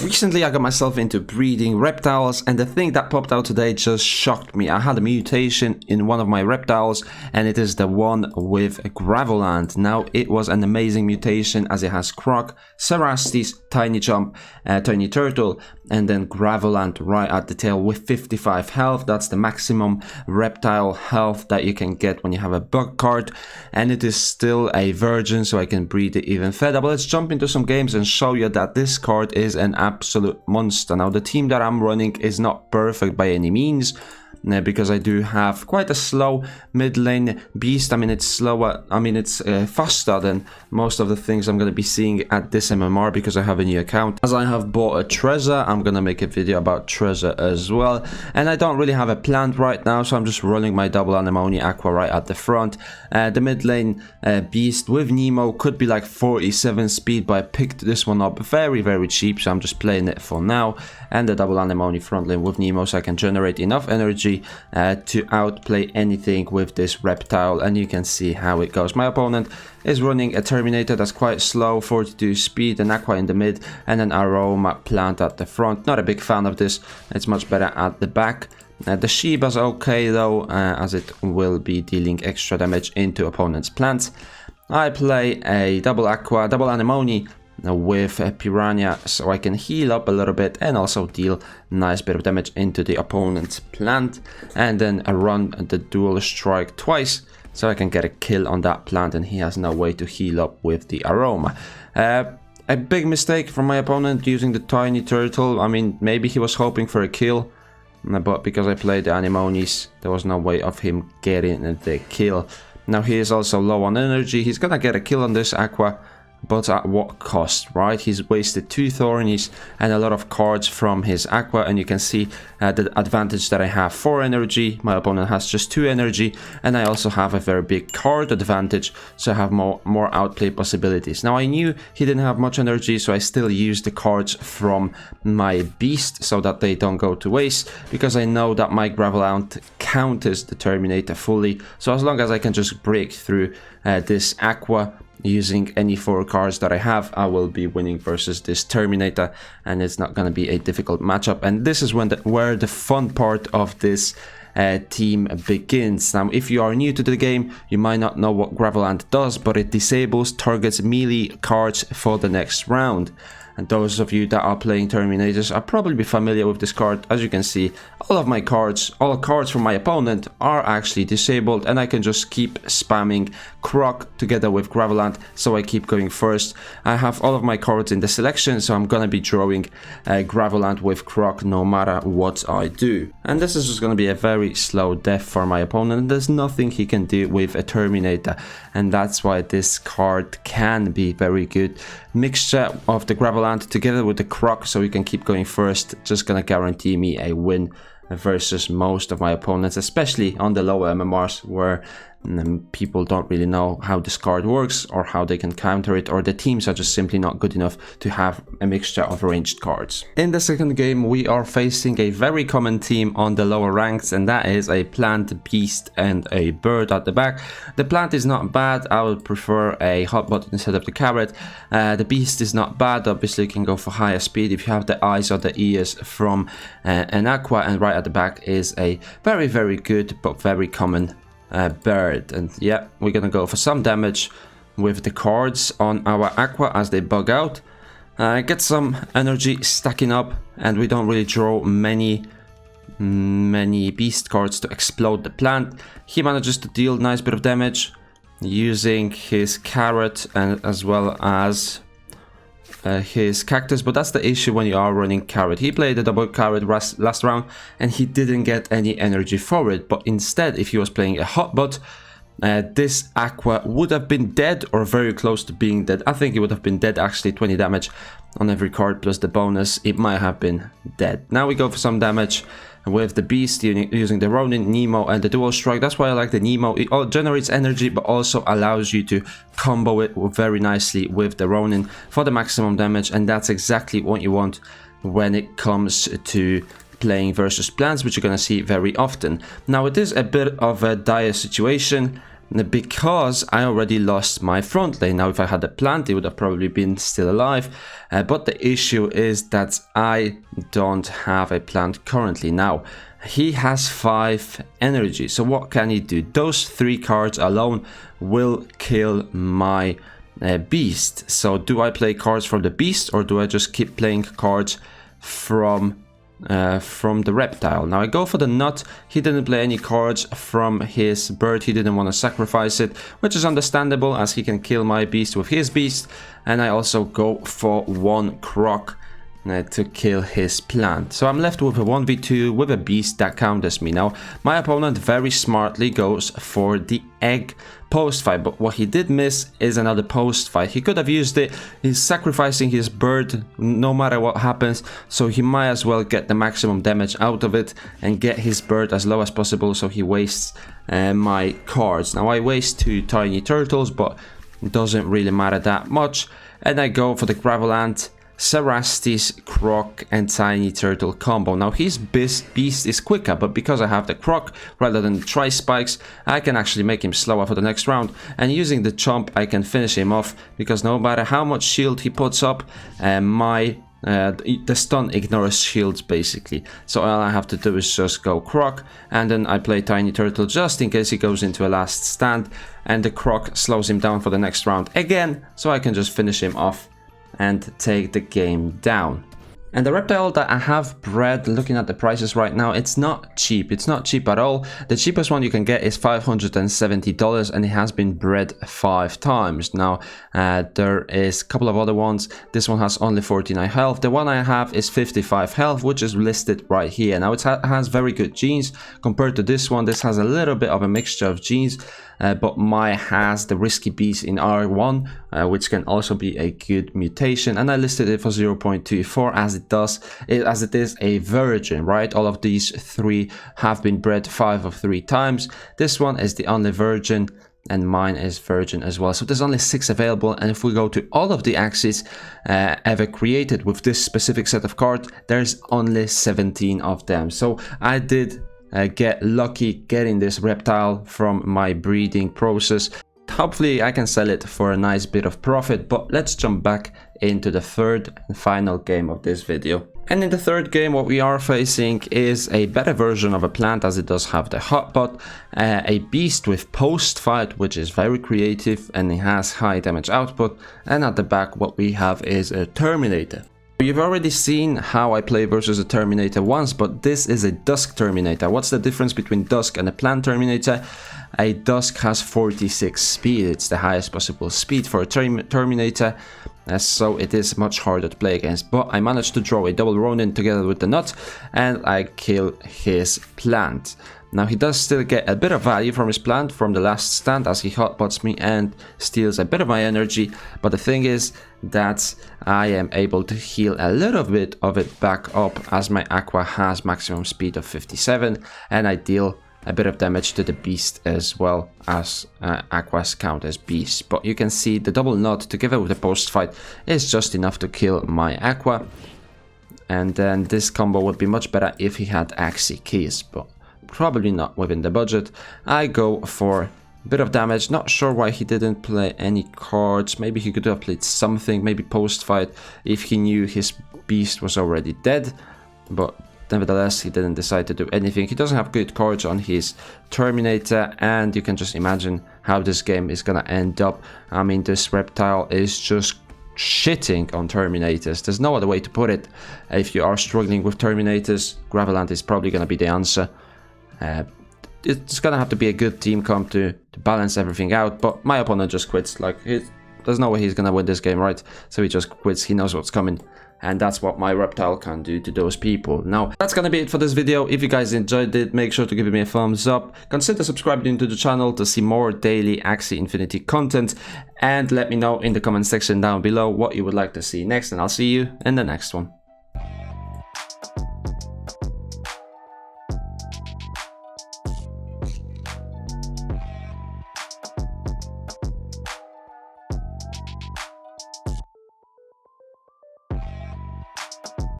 Recently I got myself into breeding reptiles, and the thing that popped out today just shocked me. I had a mutation in one of my reptiles, and it is the one with Graveland. Now it was an amazing mutation as it has Croc, Cerastes, Tiny Jump, Tiny Turtle, and then Graveland right at the tail with 55 health. That's the maximum reptile health that you can get when you have a bug card, and it is still a virgin, so I can breed it even further. But let's jump into some games and show you that this card is an absolute monster. Now the team that I'm running is not perfect by any means, because I do have quite a slow mid lane beast. I mean, it's slower, it's faster than most of the things I'm going to be seeing at this MMR because I have a new account. As I have bought a treasure, I'm going to make a video about treasure as well, and I don't really have a plan right now, so I'm just rolling my double anemone aqua right at the front. The mid lane beast with Nemo could be like 47 speed, but I picked this one up very cheap, so I'm just playing it for now. And the double anemone front lane with Nemo, so I can generate enough energy to outplay anything with this reptile, and you can see how it goes. My opponent is running a Terminator that's quite slow, 42 speed, an aqua in the mid, and an aroma plant at the front. Not a big fan of this, it's much better at the back. The Shiba's okay though, as it will be dealing extra damage into opponent's plants. I play a double aqua, double anemone with a piranha, so I can heal up a little bit and also deal nice bit of damage into the opponent's plant, and then I run the dual strike twice so I can get a kill on that plant, and he has no way to heal up with the aroma. A big mistake from my opponent using the tiny turtle. I mean, maybe he was hoping for a kill, but because I played the anemones, there was no way of him getting the kill. Now he is also low on energy. He's gonna get a kill on this aqua, but at what cost, right? He's wasted 2 thornies and a lot of cards from his aqua, and you can see the advantage that I have 4 energy. My opponent has just 2 energy, and I also have a very big card advantage, so I have more outplay possibilities. Now I knew he didn't have much energy, so I still used the cards from my beast so that they don't go to waste, because I know that my Graveland counters the Terminator fully. So as long as I can just break through this aqua using any 4 cards that I have, I will be winning versus this Terminator, and it's not going to be a difficult matchup. And this is where the fun part of this team begins. Now, if you are new to the game, you might not know what Graveland does, but it disables targets melee cards for the next round. And those of you that are playing Terminators are probably familiar with this card. As you can see, all cards from my opponent are actually disabled, and I can just keep spamming Croc together with Graveland, so I keep going first. I have all of my cards in the selection, so I'm gonna be drawing Graveland with Croc no matter what I do. And this is just gonna be a very slow death for my opponent. There's nothing he can do with a Terminator, and that's why this card can be very good. Mixture of the Graveland together with the Croc, so we can keep going first, just gonna guarantee me a win versus most of my opponents, especially on the lower MMRs where people don't really know how this card works or how they can counter it, or the teams are just simply not good enough to have a mixture of ranged cards. In the second game, we are facing a very common team on the lower ranks, and that is a plant, beast, and a bird at the back. The plant is not bad. I would prefer a hotbot instead of the carrot. The beast is not bad. Obviously, you can go for higher speed if you have the eyes or the ears from an aqua, and right at the back is a very good but very common bird. And yeah, we're gonna go for some damage with the cards on our aqua as they bug out, get some energy stacking up, and we don't really draw many beast cards to explode the plant. He manages to deal nice bit of damage using his carrot and as well as his cactus, but that's the issue when you are running carrot. He played a double carrot last round and he didn't get any energy for it, but instead if he was playing a hotbot, this aqua would have been dead or very close to being dead. I think it would have been dead actually. 20 damage on every card plus the bonus, it might have been dead. Now we go for some damage with the beast using the Ronin, Nemo, and the dual strike. That's why I like the Nemo. It all generates energy but also allows you to combo it very nicely with the Ronin for the maximum damage, and that's exactly what you want when it comes to playing versus plants, which you're gonna see very often. Now it is a bit of a dire situation because I already lost my front lane. Now if I had a plant, it would have probably been still alive, but the issue is that I don't have a plant currently. Now he has 5 energy, so what can he do? Those 3 cards alone will kill my beast. So do I play cards from the beast, or do I just keep playing cards from the reptile? Now I go for the nut. He didn't play any cards from his bird. He didn't want to sacrifice it, which is understandable as he can kill my beast with his beast. And I also go for 1 croc to kill his plant. So I'm left with a 1v2 with a beast that counters me. Now my opponent very smartly goes for the egg post fight, but what he did miss is another post fight. He could have used it. He's sacrificing his bird no matter what happens, so he might as well get the maximum damage out of it and get his bird as low as possible, so he wastes my cards. Now I waste 2 tiny turtles, but it doesn't really matter that much, and I go for the gravel ant, Sarastes, Croc and Tiny Turtle combo. Now his beast is quicker, but because I have the Croc rather than the Tri-Spikes, I can actually make him slower for the next round, and using the Chomp I can finish him off, because no matter how much shield he puts up, the stun ignores shields basically. So all I have to do is just go Croc, and then I play Tiny Turtle just in case he goes into a last stand, and the Croc slows him down for the next round again, so I can just finish him off and take the game down. And the reptile that I have bred, looking at the prices right now, it's not cheap. It's not cheap at all. The cheapest one you can get is $570, and it has been bred 5 times. Now there is a couple of other ones. This one has only 49 health. The one I have is 55 health, which is listed right here. Now it has very good genes compared to this one. This has a little bit of a mixture of genes, but my has the risky beast in R1, which can also be a good mutation, and I listed it for 0.24 as it is a virgin, right? All of these 3 have been bred 5 of 3 times. This one is the only virgin, and mine is virgin as well. So there's only 6 available, and if we go to all of the axies ever created with this specific set of cards, there's only 17 of them. So I did get lucky getting this reptile from my breeding process. Hopefully I can sell it for a nice bit of profit, but let's jump back into the 3rd and final game of this video. And in the 3rd game, what we are facing is a better version of a plant, as it does have the hotbot, a beast with post fight, which is very creative and it has high damage output, and at the back what we have is a Terminator. You've already seen how I play versus a Terminator once, but this is a Dusk Terminator. What's the difference between Dusk and a Plant Terminator? A Dusk has 46 speed. It's the highest possible speed for a Terminator, so it is much harder to play against. But I managed to draw a double Ronin together with the nut, and I kill his plant. Now he does still get a bit of value from his plant from the last stand, as he hotbots me and steals a bit of my energy, but the thing is that I am able to heal a little bit of it back up, as my Aqua has maximum speed of 57, and I deal a bit of damage to the beast as well, as Aquas count as beasts. But you can see the double nut together with the post fight is just enough to kill my Aqua, and then this combo would be much better if he had Axie keys, but probably not within the budget. I go for a bit of damage. Not sure why he didn't play any cards. Maybe he could have played something, maybe post fight, if he knew his beast was already dead, but nevertheless he didn't decide to do anything. He doesn't have good cards on his Terminator, and you can just imagine how this game is gonna end up. I mean, this reptile is just shitting on Terminators. There's no other way to put it. If you are struggling with Terminators, Graveland is probably gonna be the answer. It's gonna have to be a good team comp to balance everything out, but my opponent just quits. Like, there's no way he's gonna win this game, right? So he just quits. He knows what's coming, and that's what my reptile can do to those people. Now, that's gonna be it for this video. If you guys enjoyed it, make sure to give me a thumbs up. Consider subscribing to the channel to see more daily Axie Infinity content, and let me know in the comment section down below what you would like to see next, and I'll see you in the next one.